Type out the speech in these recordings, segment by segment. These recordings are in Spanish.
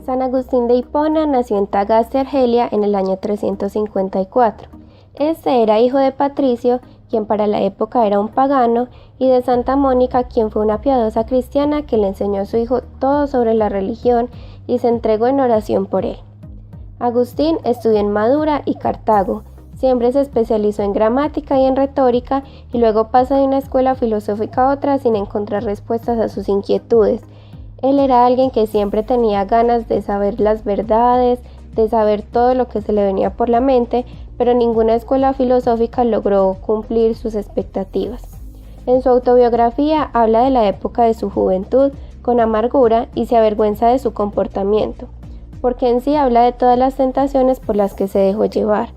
San Agustín de Hipona nació en Tagaste, Argelia, en el año 354. Este era hijo de Patricio, quien para la época era un pagano, y de Santa Mónica, quien fue una piadosa cristiana que le enseñó a su hijo todo sobre la religión y se entregó en oración por él. Agustín estudió en Madura y Cartago. Siempre se especializó en gramática y en retórica y luego pasa de una escuela filosófica a otra sin encontrar respuestas a sus inquietudes. Él era alguien que siempre tenía ganas de saber las verdades, de saber todo lo que se le venía por la mente, pero ninguna escuela filosófica logró cumplir sus expectativas. En su autobiografía habla de la época de su juventud con amargura y se avergüenza de su comportamiento, porque en sí habla de todas las tentaciones por las que se dejó llevar,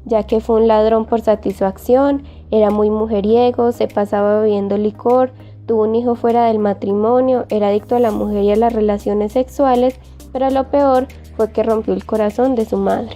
ya que fue un ladrón por satisfacción, era muy mujeriego, se pasaba bebiendo licor, tuvo un hijo fuera del matrimonio, era adicto a la mujer y a las relaciones sexuales, pero lo peor fue que rompió el corazón de su madre.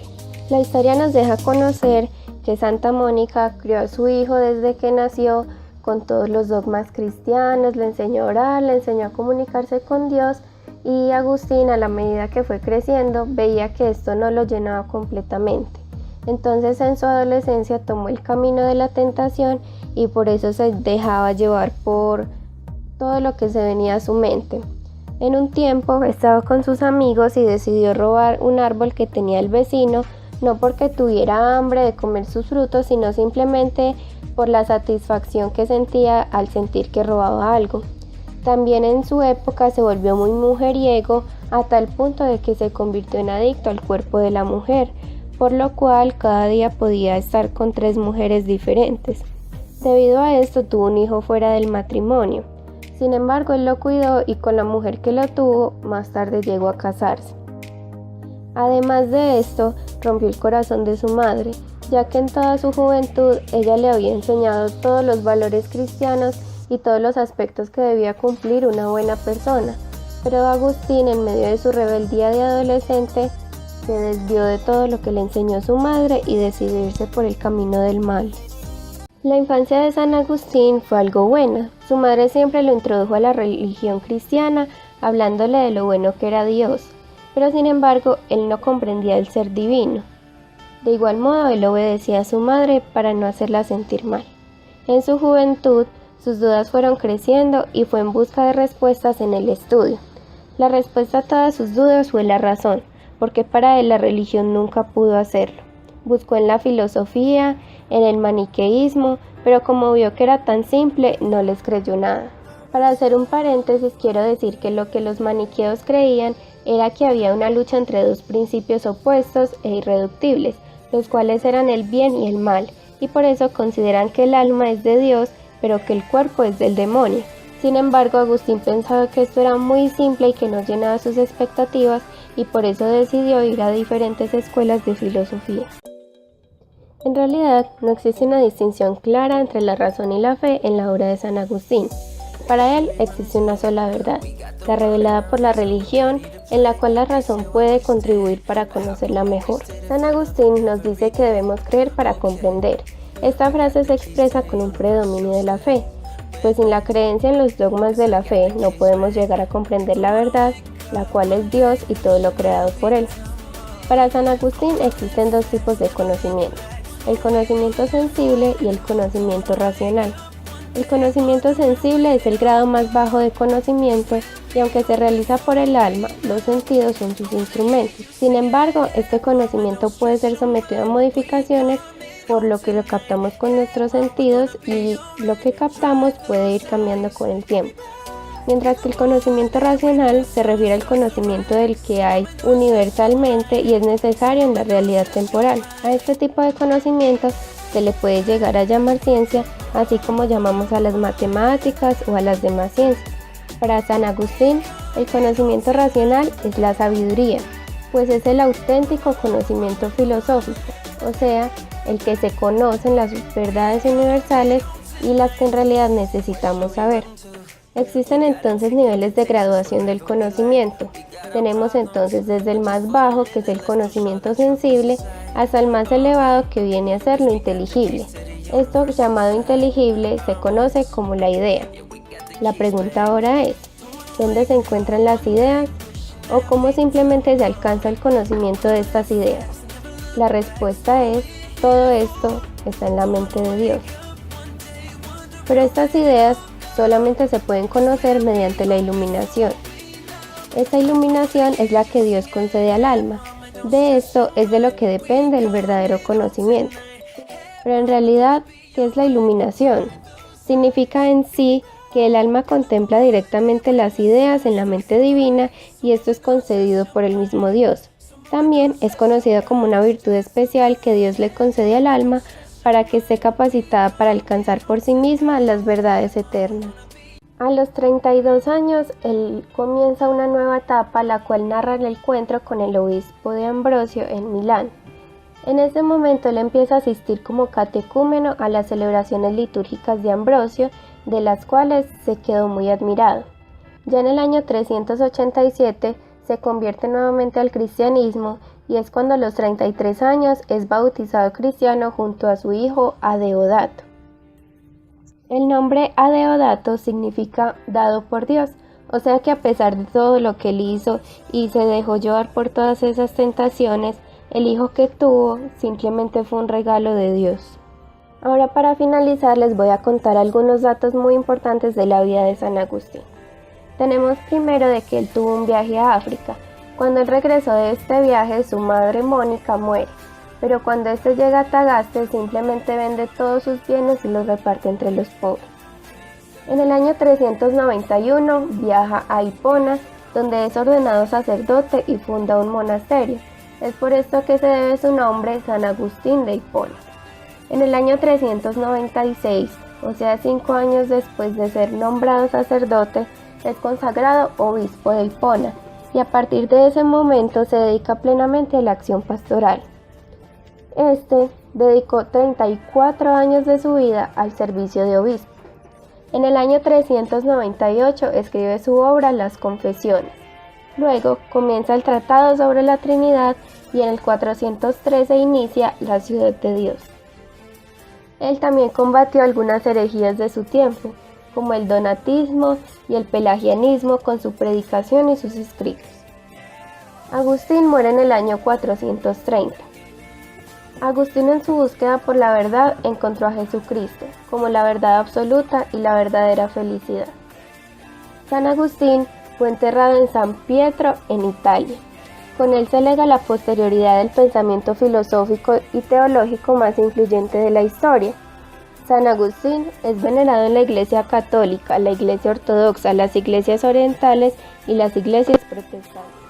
La historia nos deja conocer que Santa Mónica crió a su hijo desde que nació con todos los dogmas cristianos, le enseñó a orar, le enseñó a comunicarse con Dios, y Agustín, a la medida que fue creciendo, veía que esto no lo llenaba completamente. Entonces en su adolescencia tomó el camino de la tentación y por eso se dejaba llevar por todo lo que se venía a su mente. En un tiempo estaba con sus amigos y decidió robar un árbol que tenía el vecino, no porque tuviera hambre de comer sus frutos, sino simplemente por la satisfacción que sentía al sentir que robaba algo. También en su época se volvió muy mujeriego a tal punto de que se convirtió en adicto al cuerpo de la mujer, por lo cual cada día podía estar con 3 mujeres diferentes. Debido a esto tuvo un hijo fuera del matrimonio. Sin embargo, él lo cuidó y con la mujer que lo tuvo, más tarde llegó a casarse. Además de esto, rompió el corazón de su madre, ya que en toda su juventud ella le había enseñado todos los valores cristianos y todos los aspectos que debía cumplir una buena persona. Pero Agustín, en medio de su rebeldía de adolescente, se desvió de todo lo que le enseñó su madre y decidió irse por el camino del mal. La infancia de San Agustín fue algo buena. Su madre siempre lo introdujo a la religión cristiana, hablándole de lo bueno que era Dios, pero sin embargo él no comprendía el ser divino. De igual modo él obedecía a su madre para no hacerla sentir mal. En su juventud sus dudas fueron creciendo y fue en busca de respuestas en el estudio. La respuesta a todas sus dudas fue la razón, porque para él la religión nunca pudo hacerlo. Buscó en la filosofía, en el maniqueísmo, pero como vio que era tan simple, no les creyó nada. Para hacer un paréntesis, quiero decir que lo que los maniqueos creían era que había una lucha entre 2 principios opuestos e irreductibles, los cuales eran el bien y el mal, y por eso consideran que el alma es de Dios, pero que el cuerpo es del demonio. Sin embargo, Agustín pensaba que esto era muy simple y que no llenaba sus expectativas, y por eso decidió ir a diferentes escuelas de filosofía. En realidad, no existe una distinción clara entre la razón y la fe en la obra de San Agustín. Para él existe una sola verdad, la revelada por la religión, en la cual la razón puede contribuir para conocerla mejor. San Agustín nos dice que debemos creer para comprender. Esta frase se expresa con un predominio de la fe, pues sin la creencia en los dogmas de la fe no podemos llegar a comprender la verdad, la cual es Dios y todo lo creado por Él. Para San Agustín existen 2 tipos de conocimiento, el conocimiento sensible y el conocimiento racional. El conocimiento sensible es el grado más bajo de conocimiento y aunque se realiza por el alma, los sentidos son sus instrumentos. Sin embargo, este conocimiento puede ser sometido a modificaciones por lo que lo captamos con nuestros sentidos y lo que captamos puede ir cambiando con el tiempo. Mientras que el conocimiento racional se refiere al conocimiento del que hay universalmente y es necesario en la realidad temporal. A este tipo de conocimiento se le puede llegar a llamar ciencia, así como llamamos a las matemáticas o a las demás ciencias. Para San Agustín, el conocimiento racional es la sabiduría, pues es el auténtico conocimiento filosófico, o sea, el que se conocen las verdades universales y las que en realidad necesitamos saber. Existen entonces niveles de graduación del conocimiento. Tenemos entonces desde el más bajo, que es el conocimiento sensible, hasta el más elevado, que viene a ser lo inteligible. Esto llamado inteligible se conoce como la idea. La pregunta ahora es, ¿dónde se encuentran las ideas? ¿O cómo simplemente se alcanza el conocimiento de estas ideas? La respuesta es, todo esto está en la mente de Dios. Pero estas ideas solamente se pueden conocer mediante la iluminación. Esa iluminación es la que Dios concede al alma. De esto es de lo que depende el verdadero conocimiento. Pero en realidad, ¿qué es la iluminación? Significa en sí que el alma contempla directamente las ideas en la mente divina y esto es concedido por el mismo Dios. También es conocido como una virtud especial que Dios le concede al alma para que esté capacitada para alcanzar por sí misma las verdades eternas. A los 32 años, él comienza una nueva etapa, la cual narra el encuentro con el obispo de Ambrosio en Milán. En ese momento él empieza a asistir como catecúmeno a las celebraciones litúrgicas de Ambrosio, de las cuales se quedó muy admirado. Ya en el año 387 se convierte nuevamente al cristianismo y es cuando a los 33 años es bautizado cristiano junto a su hijo Adeodato. El nombre Adeodato significa dado por Dios, o sea que a pesar de todo lo que él hizo y se dejó llevar por todas esas tentaciones, el hijo que tuvo simplemente fue un regalo de Dios. Ahora para finalizar les voy a contar algunos datos muy importantes de la vida de San Agustín. Tenemos primero de que él tuvo un viaje a África. Cuando él regresó de este viaje, su madre Mónica muere, pero cuando este llega a Tagaste simplemente vende todos sus bienes y los reparte entre los pobres. En el año 391 viaja a Hipona, donde es ordenado sacerdote y funda un monasterio. Es por esto que se debe su nombre San Agustín de Hipona. En el año 396, o sea 5 años después de ser nombrado sacerdote, es consagrado obispo de Hipona y a partir de ese momento se dedica plenamente a la acción pastoral. Este dedicó 34 años de su vida al servicio de obispo. En el año 398 escribe su obra Las Confesiones. Luego comienza el Tratado sobre la Trinidad y en el 413 inicia La Ciudad de Dios. Él también combatió algunas herejías de su tiempo, como el donatismo y el pelagianismo con su predicación y sus escritos. Agustín muere en el año 430. Agustín en su búsqueda por la verdad encontró a Jesucristo como la verdad absoluta y la verdadera felicidad. San Agustín fue enterrado en San Pietro, en Italia. Con él se lega la posterioridad del pensamiento filosófico y teológico más influyente de la historia. San Agustín es venerado en la Iglesia Católica, la Iglesia Ortodoxa, las iglesias orientales y las iglesias protestantes.